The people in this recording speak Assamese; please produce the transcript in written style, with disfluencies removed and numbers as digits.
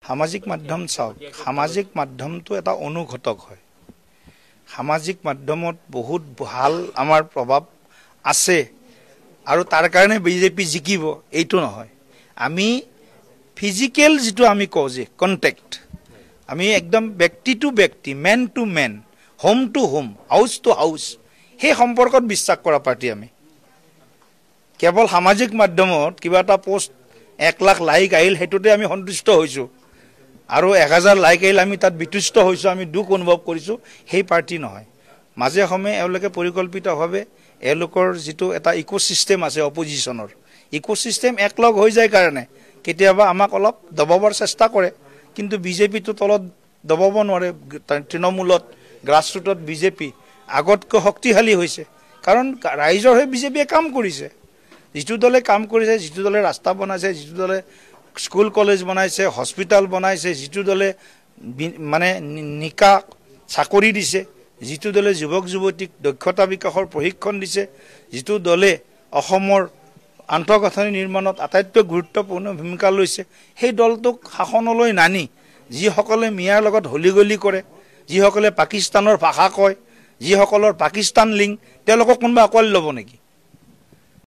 সামাজিক মাধ্যম চাওক, সামাজিক মাধ্যমটো এটা অনুঘটক হয়। সামাজিক মাধ্যমত বহুত ভাল আমাৰ প্ৰভাৱ আছে আৰু তাৰ কাৰণে বিজেপি জিকিব এইটো নহয়। আমি ফিজিকেল যিটো আমি কওঁ যে কণ্টেক্ট, আমি একদম ব্যক্তি টু ব্যক্তি, men to men, home to home, house to house, সেই সম্পৰ্কত বিশ্বাস কৰা পাৰ্টি আমি। কেৱল সামাজিক মাধ্যমত কিবা এটা পোষ্ট 1 লাখ লাইক আহিল সেইটোতে আমি সন্তুষ্ট হৈছোঁ আৰু 1000 লাইক আহিল আমি তাত বিতুষ্ট হৈছোঁ, আমি দুখ অনুভৱ কৰিছোঁ, সেই পাৰ্টি নহয়। মাজে সময়ে এওঁলোকে পৰিকল্পিতভাৱে এওঁলোকৰ যিটো এটা ইক'চিষ্টেম আছে অপজিশ্যনৰ, ইক'চিষ্টেম একলগ হৈ যায় কাৰণে কেতিয়াবা আমাক অলপ দবাবৰ চেষ্টা কৰে, কিন্তু বিজেপিটো তলত দবাব নোৱাৰে। তৃণমূলত গ্ৰাছৰুটত বিজেপি আগতকৈ শক্তিশালী হৈছে, কাৰণ ৰাইজৰ হৈ বিজেপিয়ে কাম কৰিছে। যিটো দলে কাম কৰিছে, যিটো দলে ৰাস্তা বনাইছে, যিটো দলে স্কুল কলেজ বনাইছে, হস্পিটেল বনাইছে, যিটো দলে মানে নিকা চাকৰি দিছে, যিটো দলে যুৱক যুৱতীক দক্ষতা বিকাশৰ প্ৰশিক্ষণ দিছে, যিটো দলে অসমৰ আন্তঃগাঁথনি নিৰ্মাণত আটাইতকৈ গুৰুত্বপূৰ্ণ ভূমিকা লৈছে, সেই দলটোক শাসনলৈ নানি যিসকলে মিয়াৰ লগত হলিগলি কৰে, যিসকলে পাকিস্তানৰ ভাষা কয়, যিসকলৰ পাকিস্তান লিংক, তেওঁলোকক কোনোবা আঁকোৱালি ল'ব নেকি?